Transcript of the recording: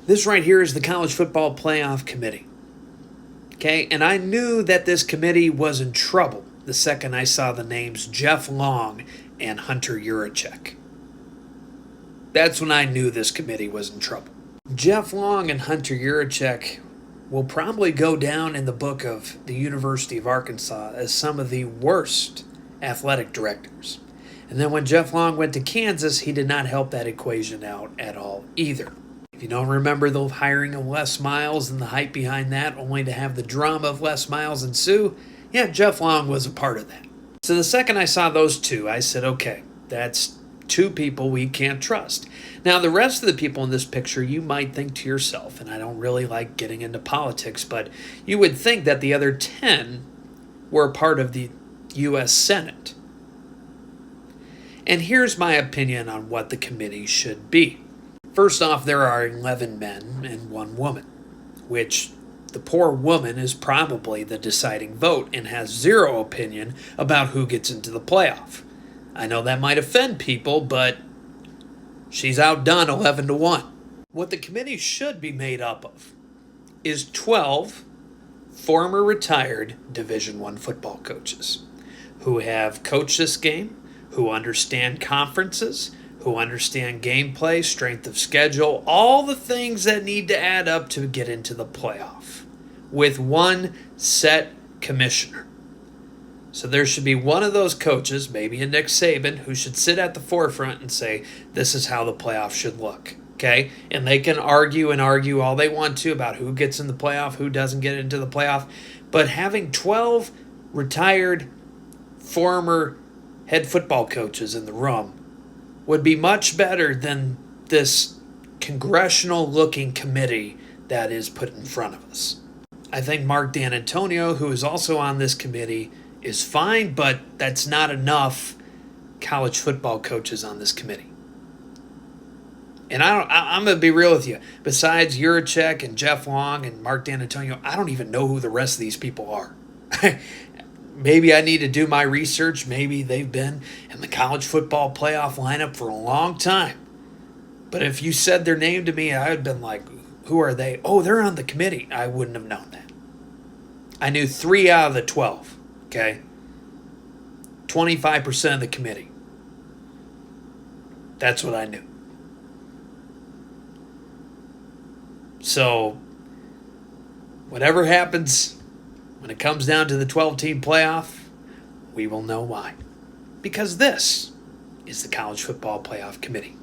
This right here is the College Football Playoff Committee. Okay, and I knew that this committee was in trouble the second I saw the names Jeff Long and Hunter Yurachek. That's when I knew this committee was in trouble. Jeff Long and Hunter Yurachek will probably go down in the book of the University of Arkansas as some of the worst athletic directors. And then when Jeff Long went to Kansas, he did not help that equation out at all either. If you don't remember the hiring of Les Miles and the hype behind that, only to have the drama of Les Miles ensue, yeah, Jeff Long was a part of that. So the second I saw those two, I said, okay, that's two people we can't trust. Now, the rest of the people in this picture, you might think to yourself, and I don't really like getting into politics, but you would think that the other 10 were a part of the U.S. Senate. And here's my opinion on what the committee should be. First off, there are 11 men and 1 woman, which the poor woman is probably the deciding vote and has zero opinion about who gets into the playoff. I know that might offend people, but she's outdone 11-1. What the committee should be made up of is 12 former retired Division I football coaches who have coached this game, who understand conferences, who understand gameplay, strength of schedule, all the things that need to add up to get into the playoff, with one set commissioner. So there should be one of those coaches, maybe a Nick Saban, who should sit at the forefront and say, this is how the playoff should look, okay? And they can argue and argue all they want to about who gets in the playoff, who doesn't get into the playoff, but having 12 retired former head football coaches in the room would be much better than this congressional-looking committee that is put in front of us. I think Mark D'Antonio, who is also on this committee, is fine, but that's not enough college football coaches on this committee. And I'm going to be real with you. Besides Yurachek and Jeff Long and Mark D'Antonio, I don't even know who the rest of these people are. Maybe I need to do my research. Maybe they've been in the college football playoff lineup for a long time. But if you said their name to me, I would have been like, who are they? Oh, they're on the committee. I wouldn't have known that. I knew 3 out of the 12, okay? 25% of the committee. That's what I knew. So, whatever happens when it comes down to the 12-team playoff, we will know why. Because this is the College Football Playoff Committee.